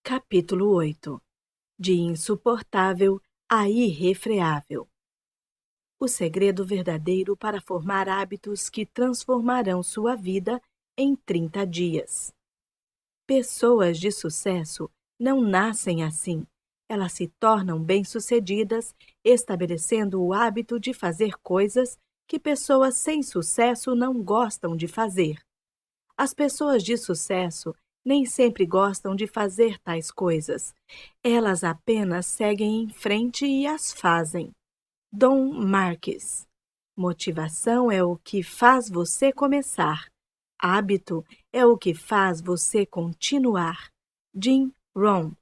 Capítulo 8. De insuportável a irrefreável. O segredo verdadeiro para formar hábitos que transformarão sua vida em 30 dias. Pessoas de sucesso não nascem assim. Elas se tornam bem-sucedidas, estabelecendo o hábito de fazer coisas que pessoas sem sucesso não gostam de fazer. As pessoas de sucesso nem sempre gostam de fazer tais coisas. Elas apenas seguem em frente e as fazem. Don Marques. Motivação é o que faz você começar. Hábito é o que faz você continuar. Jim Rohn.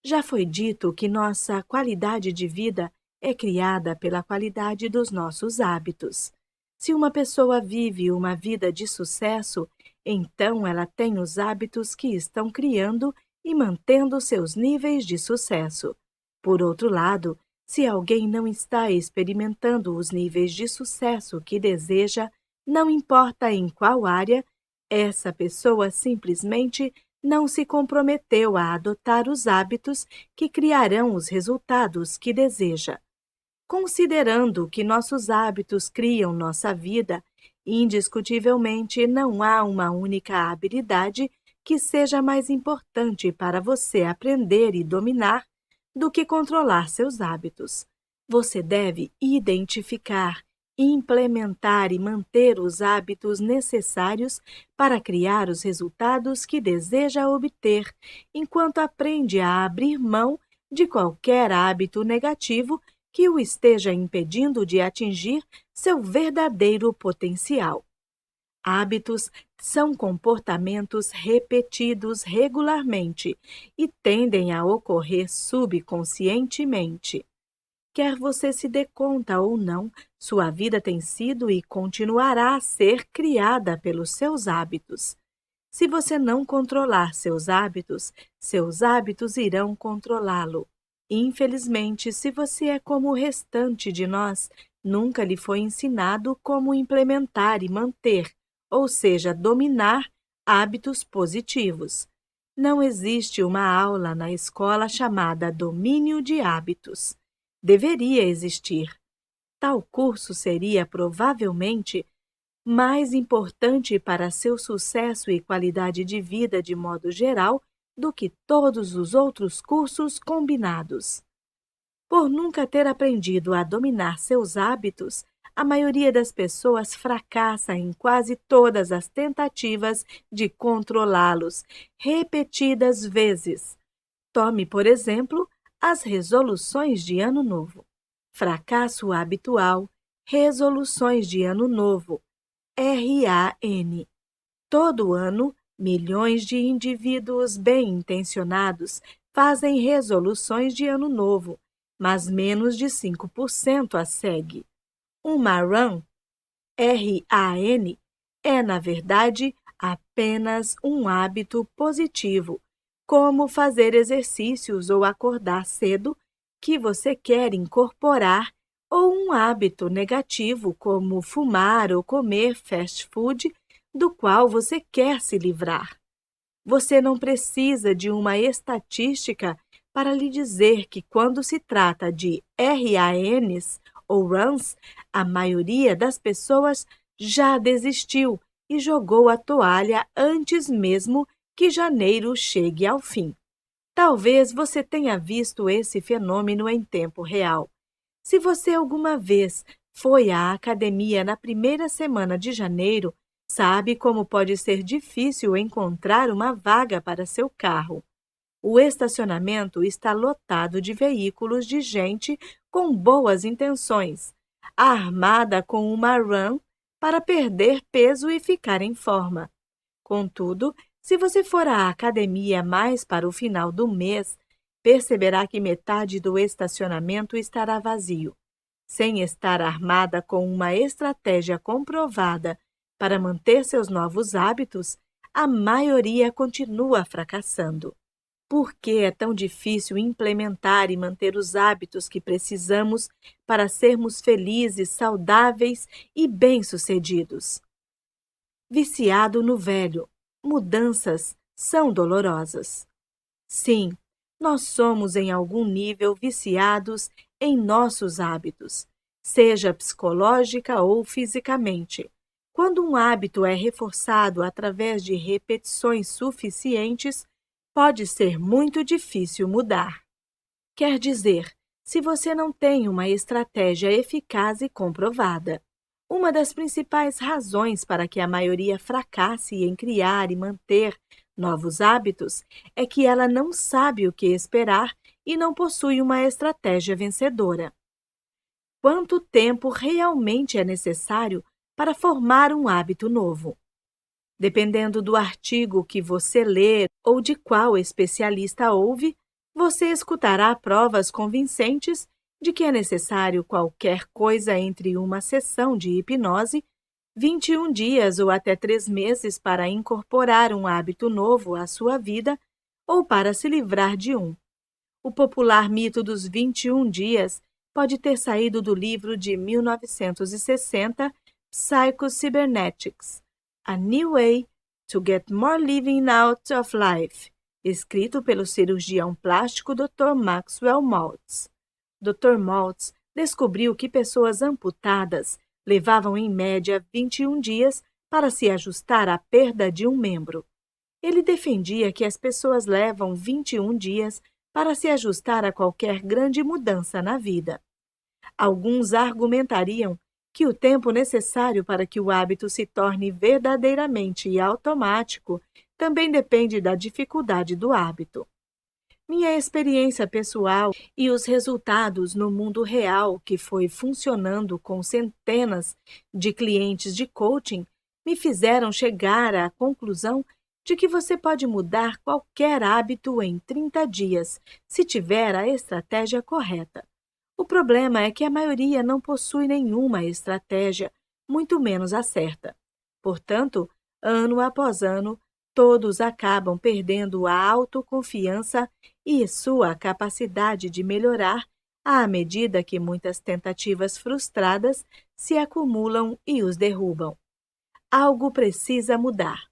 Já foi dito que nossa qualidade de vida é criada pela qualidade dos nossos hábitos. Se uma pessoa vive uma vida de sucesso, então ela tem os hábitos que estão criando e mantendo seus níveis de sucesso. Por outro lado, se alguém não está experimentando os níveis de sucesso que deseja, não importa em qual área, essa pessoa simplesmente não se comprometeu a adotar os hábitos que criarão os resultados que deseja. Considerando que nossos hábitos criam nossa vida, indiscutivelmente não há uma única habilidade que seja mais importante para você aprender e dominar do que controlar seus hábitos. Você deve identificar, implementar e manter os hábitos necessários para criar os resultados que deseja obter, enquanto aprende a abrir mão de qualquer hábito negativo que o esteja impedindo de atingir seu verdadeiro potencial. Hábitos são comportamentos repetidos regularmente e tendem a ocorrer subconscientemente. Quer você se dê conta ou não, sua vida tem sido e continuará a ser criada pelos seus hábitos. Se você não controlar seus hábitos irão controlá-lo. Infelizmente, se você é como o restante de nós, nunca lhe foi ensinado como implementar e manter, ou seja, dominar hábitos positivos. Não existe uma aula na escola chamada Domínio de Hábitos. Deveria existir. Tal curso seria provavelmente mais importante para seu sucesso e qualidade de vida de modo geral do que todos os outros cursos combinados. Por nunca ter aprendido a dominar seus hábitos, a maioria das pessoas fracassa em quase todas as tentativas de controlá-los, repetidas vezes. Tome, por exemplo, as resoluções de Ano Novo. Fracasso habitual, resoluções de Ano Novo, RAN. Todo ano, milhões de indivíduos bem-intencionados fazem resoluções de Ano Novo, mas menos de 5% as segue. Uma RAN, RAN, é, na verdade, apenas um hábito positivo, como fazer exercícios ou acordar cedo, que você quer incorporar, ou um hábito negativo, como fumar ou comer fast food, do qual você quer se livrar. Você não precisa de uma estatística para lhe dizer que quando se trata de RANs ou RANs, a maioria das pessoas já desistiu e jogou a toalha antes mesmo que janeiro chegue ao fim. Talvez você tenha visto esse fenômeno em tempo real. Se você alguma vez foi à academia na primeira semana de janeiro, sabe como pode ser difícil encontrar uma vaga para seu carro. O estacionamento está lotado de veículos de gente com boas intenções, armada com uma run para perder peso e ficar em forma. Contudo, se você for à academia mais para o final do mês, perceberá que metade do estacionamento estará vazio. Sem estar armada com uma estratégia comprovada para manter seus novos hábitos, a maioria continua fracassando. Por que é tão difícil implementar e manter os hábitos que precisamos para sermos felizes, saudáveis e bem-sucedidos? Viciado no velho. Mudanças são dolorosas. Sim, nós somos em algum nível viciados em nossos hábitos, seja psicológica ou fisicamente. Quando um hábito é reforçado através de repetições suficientes, pode ser muito difícil mudar. Quer dizer, se você não tem uma estratégia eficaz e comprovada. Uma das principais razões para que a maioria fracasse em criar e manter novos hábitos é que ela não sabe o que esperar e não possui uma estratégia vencedora. Quanto tempo realmente é necessário para formar um hábito novo? Dependendo do artigo que você lê ou de qual especialista ouve, você escutará provas convincentes de que é necessário qualquer coisa entre uma sessão de hipnose, 21 dias ou até 3 meses para incorporar um hábito novo à sua vida ou para se livrar de um. O popular mito dos 21 dias pode ter saído do livro de 1960, Psycho-Cybernetics, A New Way to Get More Living Out of Life, escrito pelo cirurgião plástico Dr. Maxwell Maltz. Dr. Maltz descobriu que pessoas amputadas levavam em média 21 dias para se ajustar à perda de um membro. Ele defendia que as pessoas levam 21 dias para se ajustar a qualquer grande mudança na vida. Alguns argumentariam que o tempo necessário para que o hábito se torne verdadeiramente automático também depende da dificuldade do hábito. Minha experiência pessoal e os resultados no mundo real que foi funcionando com centenas de clientes de coaching me fizeram chegar à conclusão de que você pode mudar qualquer hábito em 30 dias, se tiver a estratégia correta. O problema é que a maioria não possui nenhuma estratégia, muito menos a certa. Portanto, ano após ano, todos acabam perdendo a autoconfiança e sua capacidade de melhorar à medida que muitas tentativas frustradas se acumulam e os derrubam. Algo precisa mudar.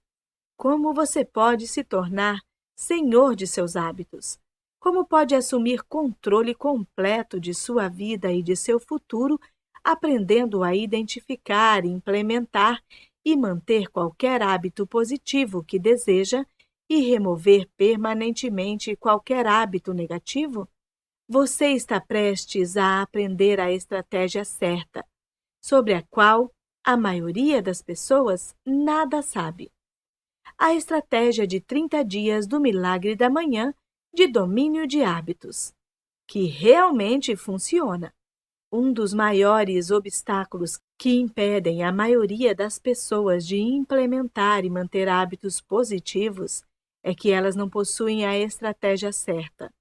Como você pode se tornar senhor de seus hábitos? Como pode assumir controle completo de sua vida e de seu futuro, aprendendo a identificar, implementar e manter qualquer hábito positivo que deseja e remover permanentemente qualquer hábito negativo? Você está prestes a aprender a estratégia certa, sobre a qual a maioria das pessoas nada sabe. A estratégia de 30 dias do milagre da manhã de domínio de hábitos, que realmente funciona. Um dos maiores obstáculos que impedem a maioria das pessoas de implementar e manter hábitos positivos é que elas não possuem a estratégia certa.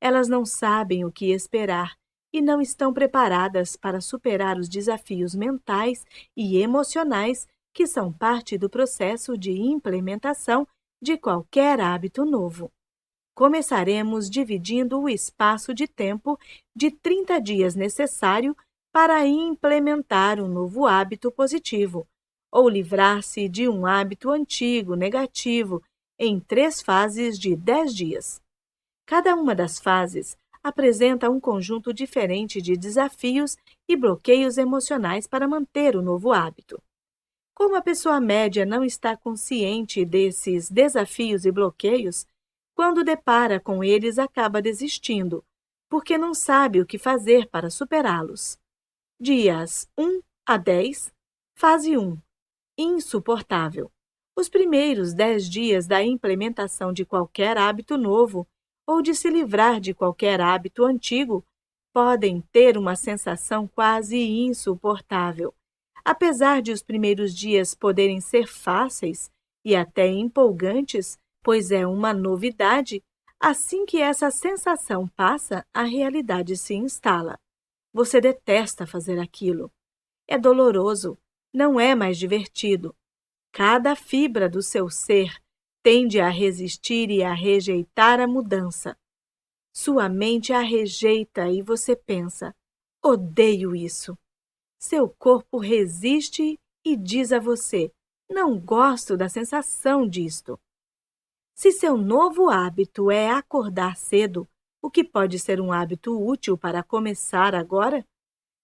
Elas não sabem o que esperar e não estão preparadas para superar os desafios mentais e emocionais que são parte do processo de implementação de qualquer hábito novo. Começaremos dividindo o espaço de tempo de 30 dias necessário para implementar um novo hábito positivo, ou livrar-se de um hábito antigo negativo em 3 fases de 10 dias. Cada uma das fases apresenta um conjunto diferente de desafios e bloqueios emocionais para manter o novo hábito. Como a pessoa média não está consciente desses desafios e bloqueios, quando depara com eles acaba desistindo, porque não sabe o que fazer para superá-los. Dias 1 a 10, fase 1. Insuportável. Os primeiros 10 dias da implementação de qualquer hábito novo ou de se livrar de qualquer hábito antigo podem ter uma sensação quase insuportável. Apesar de os primeiros dias poderem ser fáceis e até empolgantes, pois é uma novidade, assim que essa sensação passa, a realidade se instala. Você detesta fazer aquilo. É doloroso, não é mais divertido. Cada fibra do seu ser tende a resistir e a rejeitar a mudança. Sua mente a rejeita e você pensa: odeio isso. Seu corpo resiste e diz a você: não gosto da sensação disto. Se seu novo hábito é acordar cedo, o que pode ser um hábito útil para começar agora?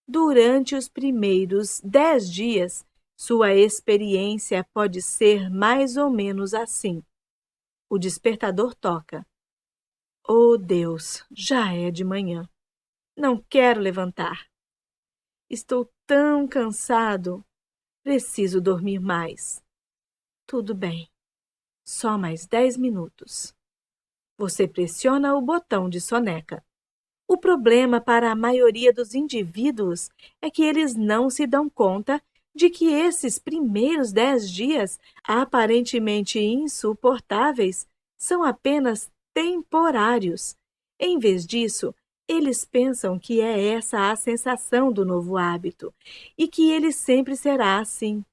Durante os primeiros 10 dias, sua experiência pode ser mais ou menos assim. O despertador toca. Oh, Deus, já é de manhã. Não quero levantar. Estou tão cansado. Preciso dormir mais. Tudo bem. Só mais 10 minutos. Você pressiona o botão de soneca. O problema para a maioria dos indivíduos é que eles não se dão conta de que esses primeiros 10 dias, aparentemente insuportáveis, são apenas temporários. Em vez disso, eles pensam que é essa a sensação do novo hábito e que ele sempre será assim.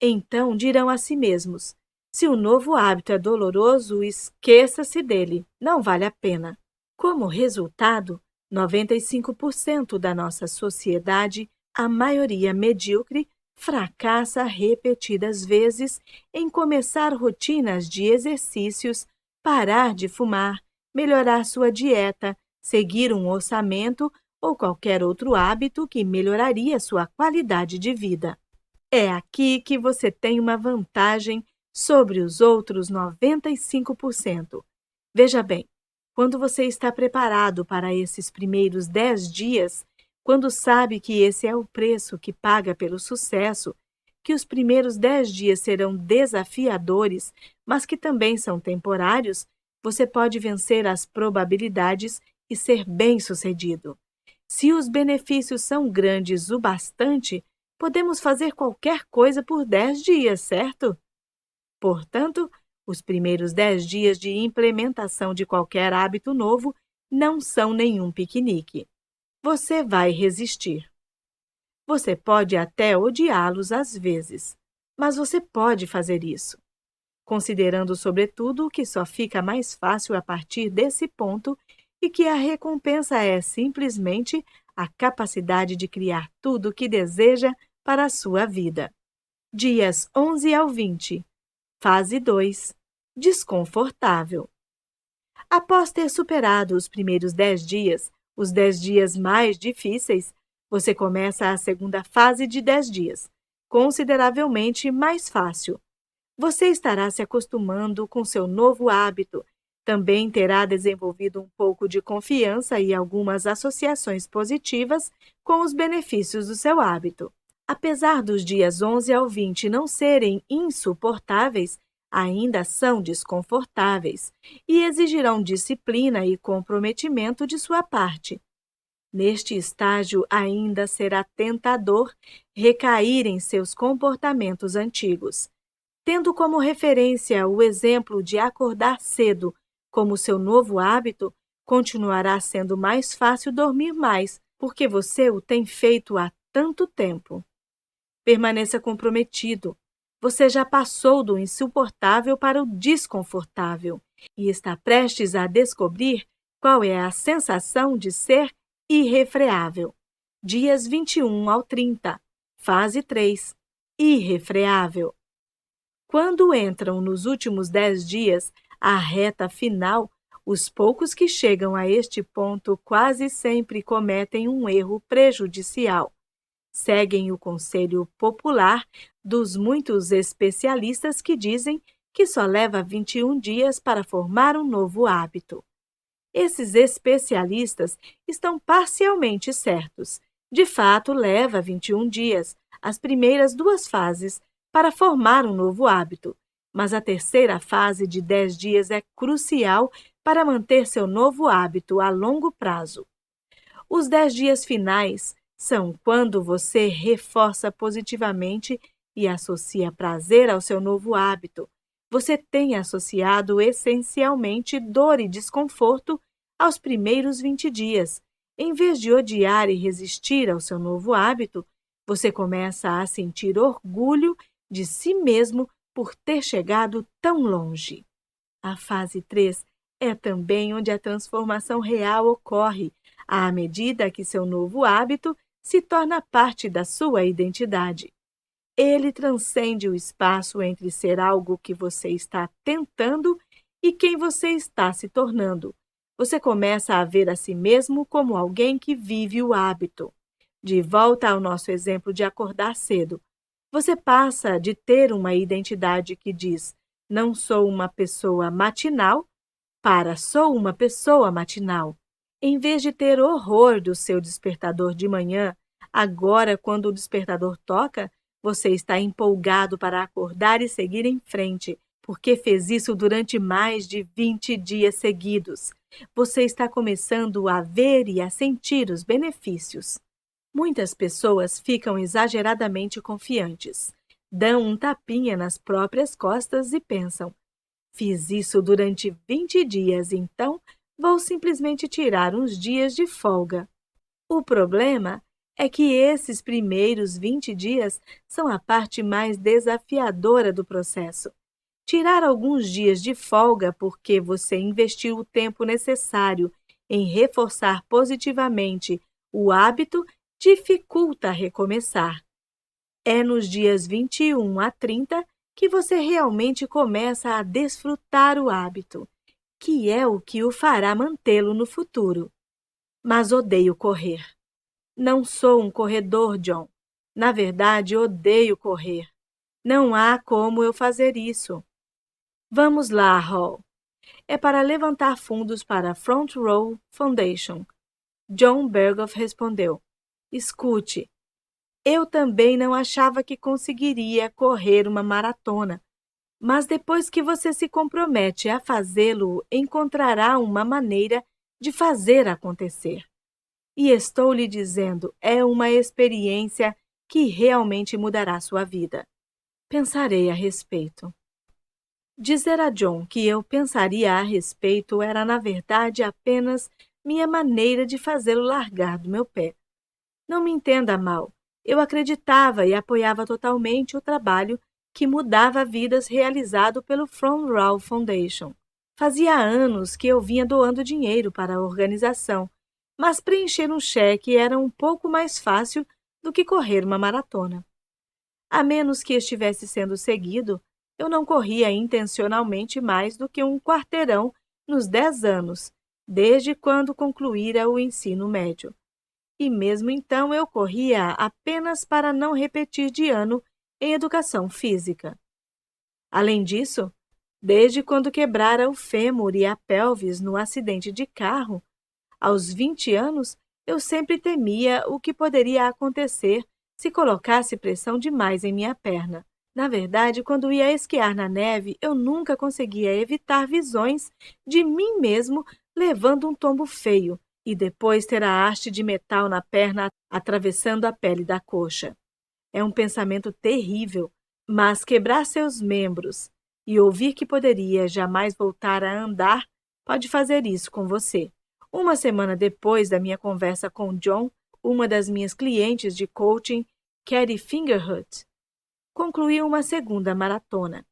Então dirão a si mesmos: se o novo hábito é doloroso, esqueça-se dele, não vale a pena. Como resultado, 95% da nossa sociedade, a maioria medíocre, fracassa repetidas vezes em começar rotinas de exercícios, parar de fumar, melhorar sua dieta, seguir um orçamento ou qualquer outro hábito que melhoraria sua qualidade de vida. É aqui que você tem uma vantagem sobre os outros 95%. Veja bem, quando você está preparado para esses primeiros 10 dias, quando sabe que esse é o preço que paga pelo sucesso, que os primeiros 10 dias serão desafiadores, mas que também são temporários, você pode vencer as probabilidades e ser bem-sucedido. Se os benefícios são grandes o bastante, podemos fazer qualquer coisa por 10 dias, certo? Portanto, os primeiros 10 dias de implementação de qualquer hábito novo não são nenhum piquenique. Você vai resistir. Você pode até odiá-los às vezes, mas você pode fazer isso. Considerando, sobretudo, que só fica mais fácil a partir desse ponto e que a recompensa é simplesmente a capacidade de criar tudo o que deseja para a sua vida. Dias 11 ao 20. Fase 2. Desconfortável. Após ter superado os primeiros 10 dias, os 10 dias mais difíceis, você começa a segunda fase de 10 dias, consideravelmente mais fácil. Você estará se acostumando com seu novo hábito. Também terá desenvolvido um pouco de confiança e algumas associações positivas com os benefícios do seu hábito. Apesar dos dias 11 ao 20 não serem insuportáveis, ainda são desconfortáveis e exigirão disciplina e comprometimento de sua parte. Neste estágio, ainda será tentador recair em seus comportamentos antigos. Tendo como referência o exemplo de acordar cedo como seu novo hábito, continuará sendo mais fácil dormir mais, porque você o tem feito há tanto tempo. Permaneça comprometido. Você já passou do insuportável para o desconfortável e está prestes a descobrir qual é a sensação de ser irrefreável. Dias 21 ao 30. Fase 3. Irrefreável. Quando entram nos últimos 10 dias, a reta final, os poucos que chegam a este ponto quase sempre cometem um erro prejudicial. Seguem o conselho popular dos muitos especialistas que dizem que só leva 21 dias para formar um novo hábito. Esses especialistas estão parcialmente certos. De fato, leva 21 dias, as primeiras 2 fases, para formar um novo hábito, mas a terceira fase de 10 dias é crucial para manter seu novo hábito a longo prazo. Os 10 dias finais são quando você reforça positivamente e associa prazer ao seu novo hábito. Você tem associado essencialmente dor e desconforto aos primeiros 20 dias. Em vez de odiar e resistir ao seu novo hábito, você começa a sentir orgulho de si mesmo por ter chegado tão longe. A fase 3 é também onde a transformação real ocorre, à medida que seu novo hábito se torna parte da sua identidade. Ele transcende o espaço entre ser algo que você está tentando e quem você está se tornando. Você começa a ver a si mesmo como alguém que vive o hábito. De volta ao nosso exemplo de acordar cedo, você passa de ter uma identidade que diz não sou uma pessoa matinal para sou uma pessoa matinal. Em vez de ter horror do seu despertador de manhã, agora, quando o despertador toca, você está empolgado para acordar e seguir em frente, porque fez isso durante mais de 20 dias seguidos. Você está começando a ver e a sentir os benefícios. Muitas pessoas ficam exageradamente confiantes, dão um tapinha nas próprias costas e pensam: fiz isso durante 20 dias, então vou simplesmente tirar uns dias de folga. O problema é que esses primeiros 20 dias são a parte mais desafiadora do processo. Tirar alguns dias de folga porque você investiu o tempo necessário em reforçar positivamente o hábito dificulta recomeçar. É nos dias 21 a 30 que você realmente começa a desfrutar o hábito, que é o que o fará mantê-lo no futuro. Mas odeio correr. Não sou um corredor, John. Na verdade, odeio correr. Não há como eu fazer isso. Vamos lá, Hall. É para levantar fundos para a Front Row Foundation. John Berghoff respondeu. Escute, eu também não achava que conseguiria correr uma maratona, mas depois que você se compromete a fazê-lo, encontrará uma maneira de fazer acontecer. E estou lhe dizendo, é uma experiência que realmente mudará sua vida. Pensarei a respeito. Dizer a John que eu pensaria a respeito era, na verdade, apenas minha maneira de fazê-lo largar do meu pé. Não me entenda mal. Eu acreditava e apoiava totalmente o trabalho que mudava vidas realizado pelo Front Row Foundation. Fazia anos que eu vinha doando dinheiro para a organização, mas preencher um cheque era um pouco mais fácil do que correr uma maratona. A menos que estivesse sendo seguido, eu não corria intencionalmente mais do que um quarteirão nos 10 anos, desde quando concluíra o ensino médio. E mesmo então eu corria apenas para não repetir de ano em educação física. Além disso, desde quando quebrara o fêmur e a pelvis no acidente de carro, aos 20 anos, eu sempre temia o que poderia acontecer se colocasse pressão demais em minha perna. Na verdade, quando ia esquiar na neve, eu nunca conseguia evitar visões de mim mesmo levando um tombo feio e depois ter a haste de metal na perna atravessando a pele da coxa. É um pensamento terrível, mas quebrar seus membros e ouvir que poderia jamais voltar a andar pode fazer isso com você. Uma semana depois da minha conversa com John, uma das minhas clientes de coaching, Katie Fingerhut, concluiu uma segunda maratona.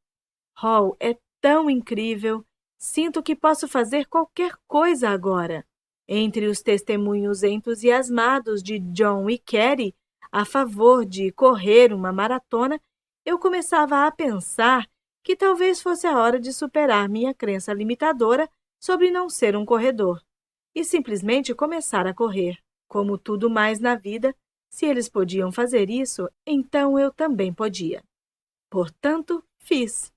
Hall é tão incrível. Sinto que posso fazer qualquer coisa agora. Entre os testemunhos entusiasmados de John e Katie a favor de correr uma maratona, eu começava a pensar que talvez fosse a hora de superar minha crença limitadora sobre não ser um corredor e simplesmente começar a correr. Como tudo mais na vida, se eles podiam fazer isso, então eu também podia. Portanto, fiz.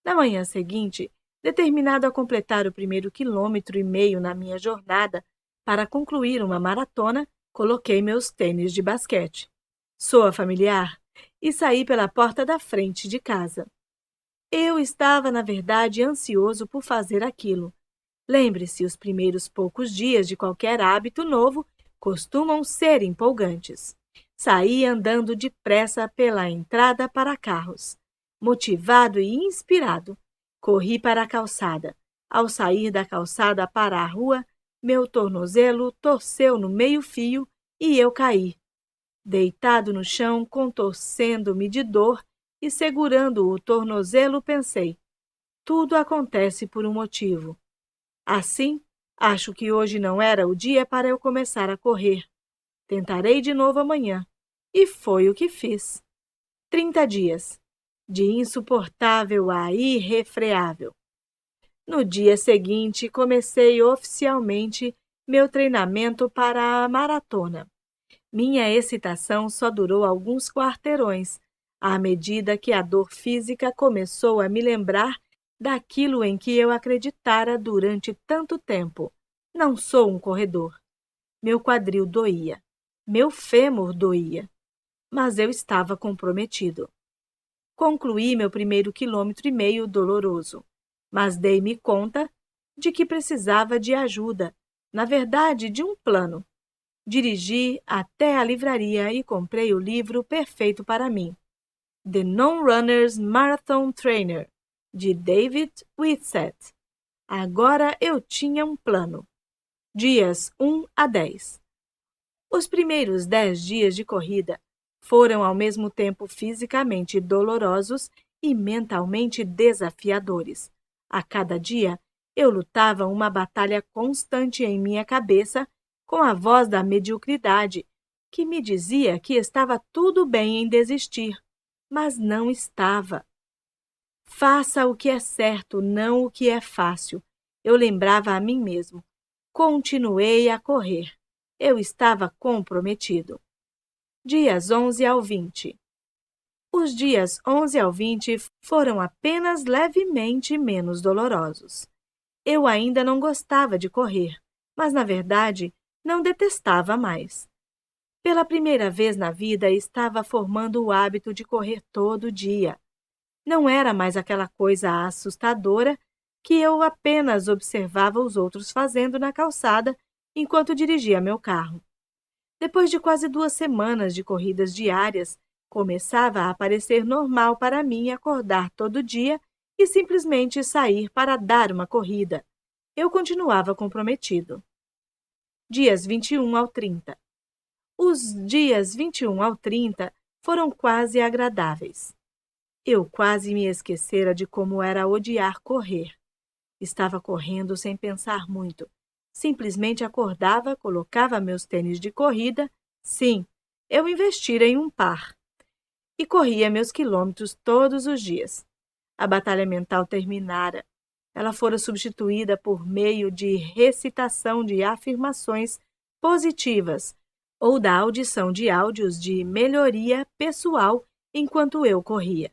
Na manhã seguinte, determinado a completar o primeiro 1,5 quilômetro na minha jornada para concluir uma maratona, coloquei meus tênis de basquete. Soa familiar? E saí pela porta da frente de casa. Eu estava, na verdade, ansioso por fazer aquilo. Lembre-se, os primeiros poucos dias de qualquer hábito novo costumam ser empolgantes. Saí andando depressa pela entrada para carros. Motivado e inspirado, corri para a calçada. Ao sair da calçada para a rua, meu tornozelo torceu no meio-fio e eu caí. Deitado no chão, contorcendo-me de dor e segurando o tornozelo, pensei: tudo acontece por um motivo. Assim, acho que hoje não era o dia para eu começar a correr. Tentarei de novo amanhã. E foi o que fiz. 30 dias. De insuportável a irrefreável. No dia seguinte, comecei oficialmente meu treinamento para a maratona. Minha excitação só durou alguns quarteirões, à medida que a dor física começou a me lembrar daquilo em que eu acreditara durante tanto tempo. Não sou um corredor. Meu quadril doía. Meu fêmur doía. Mas eu estava comprometido. Concluí meu primeiro 1,5 km doloroso, mas dei-me conta de que precisava de ajuda, na verdade, de um plano. Dirigi até a livraria e comprei o livro perfeito para mim, The Non-Runner's Marathon Trainer, de David Whitsett. Agora eu tinha um plano. Dias 1 a 10. Os primeiros 10 dias de corrida foram ao mesmo tempo fisicamente dolorosos e mentalmente desafiadores. A cada dia, eu lutava uma batalha constante em minha cabeça com a voz da mediocridade, que me dizia que estava tudo bem em desistir, mas não estava. Faça o que é certo, não o que é fácil. Eu lembrava a mim mesmo. Continuei a correr. Eu estava comprometido. Dias 11 ao 20. Os dias 11 ao 20 foram apenas levemente menos dolorosos. Eu ainda não gostava de correr, mas, na verdade, não detestava mais. Pela primeira vez na vida, estava formando o hábito de correr todo dia. Não era mais aquela coisa assustadora que eu apenas observava os outros fazendo na calçada enquanto dirigia meu carro. Depois de quase 2 semanas de corridas diárias, começava a parecer normal para mim acordar todo dia e simplesmente sair para dar uma corrida. Eu continuava comprometido. Dias 21 ao 30. Os dias 21 ao 30 foram quase agradáveis. Eu quase me esquecera de como era odiar correr. Estava correndo sem pensar muito. Simplesmente acordava, colocava meus tênis de corrida. Sim, eu investira em um par. E corria meus quilômetros todos os dias. A batalha mental terminara. Ela fora substituída por meio de recitação de afirmações positivas ou da audição de áudios de melhoria pessoal enquanto eu corria.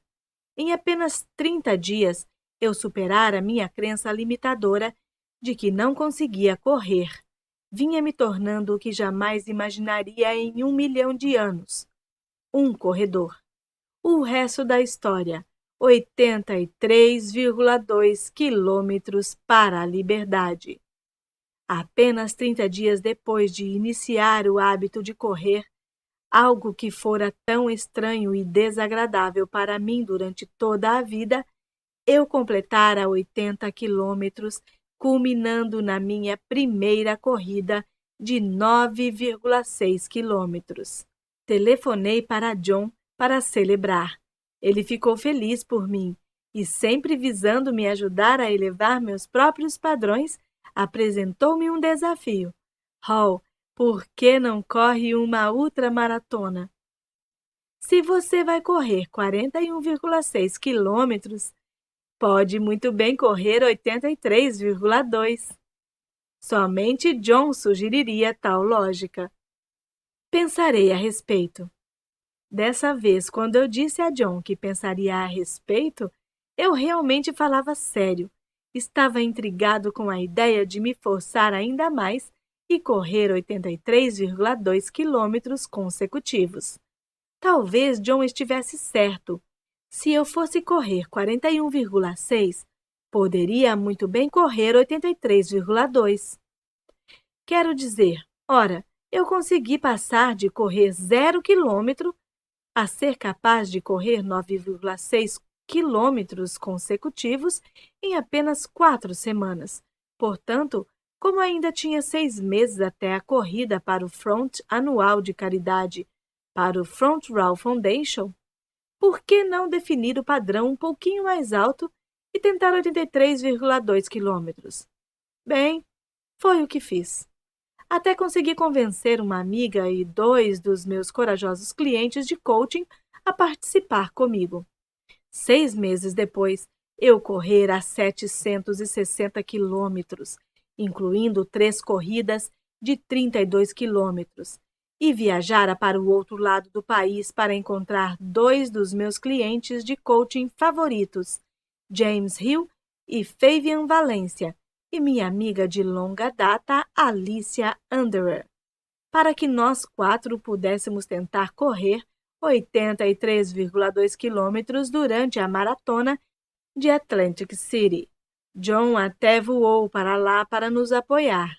Em apenas 30 dias, eu superara minha crença limitadora de que não conseguia correr. Vinha me tornando o que jamais imaginaria em 1 milhão de anos. Um corredor. O resto da história, 83,2 quilômetros para a liberdade. Apenas 30 dias depois de iniciar o hábito de correr, algo que fora tão estranho e desagradável para mim durante toda a vida, eu completara 80 quilômetros, culminando na minha primeira corrida de 9,6 quilômetros. Telefonei para John para celebrar. Ele ficou feliz por mim e, sempre visando me ajudar a elevar meus próprios padrões, apresentou-me um desafio. Hall, por que não corre uma ultramaratona? Se você vai correr 41,6 quilômetros, pode muito bem correr 83,2. Somente John sugeriria tal lógica. Pensarei a respeito. Dessa vez, quando eu disse a John que pensaria a respeito, eu realmente falava sério. Estava intrigado com a ideia de me forçar ainda mais e correr 83,2 quilômetros consecutivos. Talvez John estivesse certo. Se eu fosse correr 41,6, poderia muito bem correr 83,2. Quero dizer, ora, eu consegui passar de correr 0 quilômetro a ser capaz de correr 9,6 quilômetros consecutivos em apenas 4 semanas. Portanto, como ainda tinha 6 meses até a corrida para o Front anual de caridade, para o Front Row Foundation, por que não definir o padrão um pouquinho mais alto e tentar 83,2 quilômetros? Bem, foi o que fiz. Até consegui convencer uma amiga e 2 dos meus corajosos clientes de coaching a participar comigo. 6 meses depois, eu correra 760 quilômetros, incluindo 3 corridas de 32 quilômetros, e viajara para o outro lado do país para encontrar 2 dos meus clientes de coaching favoritos, James Hill e Fabian Valência, e minha amiga de longa data, Alicia Anderer, para que nós 4 pudéssemos tentar correr 83,2 quilômetros durante a maratona de Atlantic City. John até voou para lá para nos apoiar.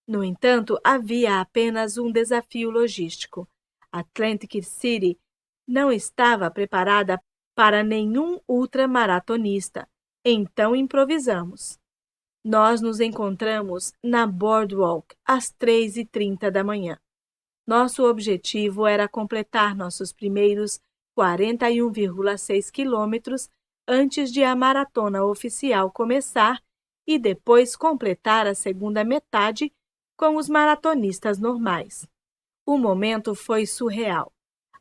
No entanto, havia apenas um desafio logístico. Atlantic City não estava preparada para nenhum ultramaratonista, então improvisamos. Nós nos encontramos na Boardwalk às 3h30 da manhã. Nosso objetivo era completar nossos primeiros 41,6 quilômetros antes de a maratona oficial começar e depois completar a segunda metade com os maratonistas normais. O momento foi surreal.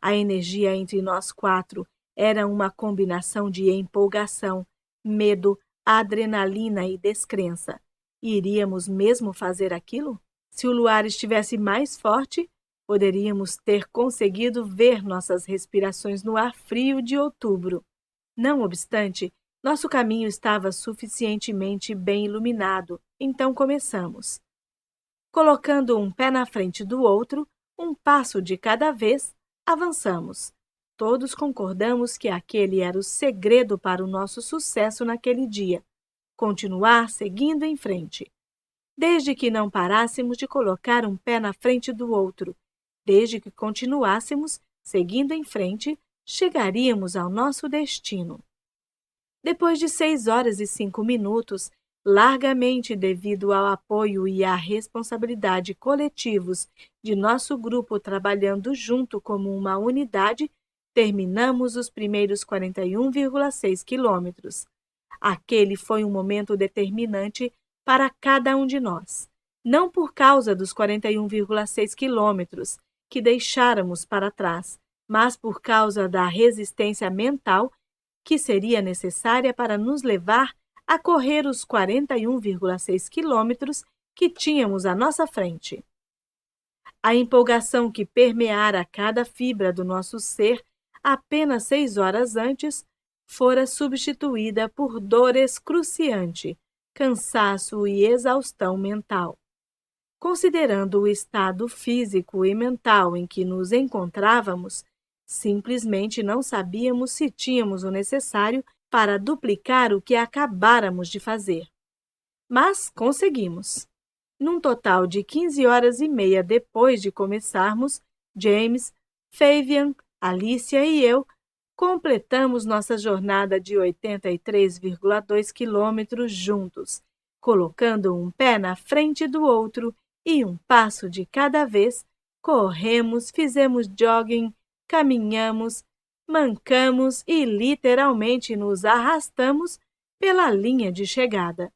A energia entre nós 4 era uma combinação de empolgação, medo, adrenalina e descrença. Iríamos mesmo fazer aquilo? Se o luar estivesse mais forte, poderíamos ter conseguido ver nossas respirações no ar frio de outubro. Não obstante, nosso caminho estava suficientemente bem iluminado, então começamos. Colocando um pé na frente do outro, um passo de cada vez, avançamos. Todos concordamos que aquele era o segredo para o nosso sucesso naquele dia. Continuar seguindo em frente. Desde que não parássemos de colocar um pé na frente do outro, desde que continuássemos seguindo em frente, chegaríamos ao nosso destino. Depois de 6 horas e 5 minutos, largamente devido ao apoio e à responsabilidade coletivos de nosso grupo trabalhando junto como uma unidade, terminamos os primeiros 41,6 quilômetros. Aquele foi um momento determinante para cada um de nós, não por causa dos 41,6 quilômetros que deixáramos para trás, mas por causa da resistência mental que seria necessária para nos levar a correr os 41,6 quilômetros que tínhamos à nossa frente. A empolgação que permeara cada fibra do nosso ser apenas 6 horas antes fora substituída por dor excruciante, cansaço e exaustão mental. Considerando o estado físico e mental em que nos encontrávamos, simplesmente não sabíamos se tínhamos o necessário para duplicar o que acabáramos de fazer. Mas conseguimos. Num total de 15 horas e meia depois de começarmos, James, Fabian, Alicia e eu completamos nossa jornada de 83,2 quilômetros juntos, colocando um pé na frente do outro e um passo de cada vez, corremos, fizemos jogging, caminhamos, mancamos e literalmente nos arrastamos pela linha de chegada.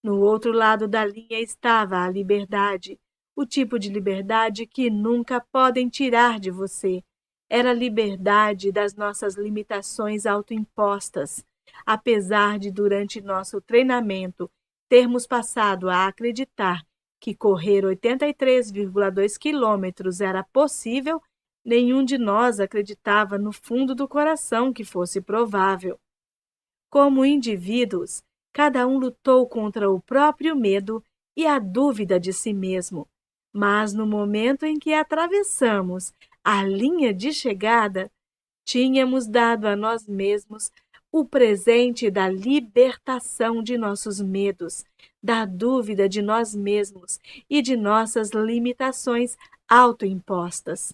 No outro lado da linha estava a liberdade, o tipo de liberdade que nunca podem tirar de você. Era a liberdade das nossas limitações autoimpostas. Apesar de, durante nosso treinamento, termos passado a acreditar que correr 83,2 quilômetros era possível, nenhum de nós acreditava no fundo do coração que fosse provável. Como indivíduos, cada um lutou contra o próprio medo e a dúvida de si mesmo. Mas no momento em que atravessamos a linha de chegada, tínhamos dado a nós mesmos o presente da libertação de nossos medos, da dúvida de nós mesmos e de nossas limitações autoimpostas.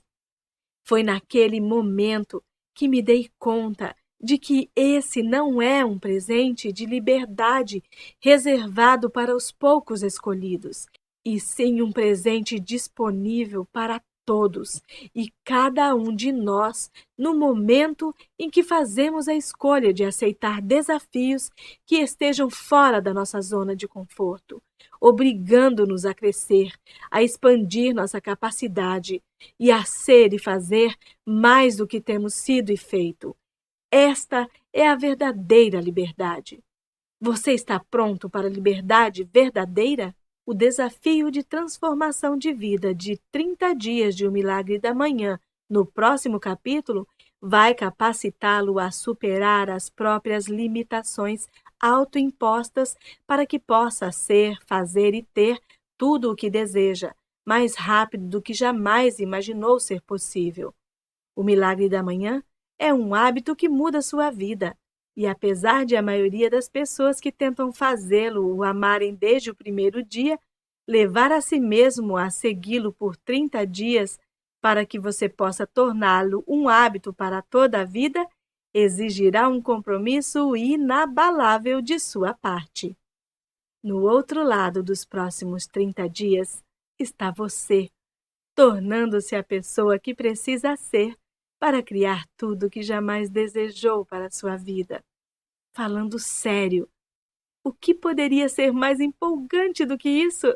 Foi naquele momento que me dei conta de que esse não é um presente de liberdade reservado para os poucos escolhidos, e sim um presente disponível para todos e cada um de nós no momento em que fazemos a escolha de aceitar desafios que estejam fora da nossa zona de conforto, obrigando-nos a crescer, a expandir nossa capacidade e a ser e fazer mais do que temos sido e feito. Esta é a verdadeira liberdade. Você está pronto para a liberdade verdadeira? O desafio de transformação de vida de 30 dias de Um Milagre da Manhã, no próximo capítulo, vai capacitá-lo a superar as próprias limitações autoimpostas para que possa ser, fazer e ter tudo o que deseja, mais rápido do que jamais imaginou ser possível. O Milagre da Manhã é um hábito que muda sua vida. E apesar de a maioria das pessoas que tentam fazê-lo o amarem desde o primeiro dia, levar a si mesmo a segui-lo por 30 dias para que você possa torná-lo um hábito para toda a vida, exigirá um compromisso inabalável de sua parte. No outro lado dos próximos 30 dias está você, tornando-se a pessoa que precisa ser para criar tudo o que jamais desejou para a sua vida. Falando sério, o que poderia ser mais empolgante do que isso?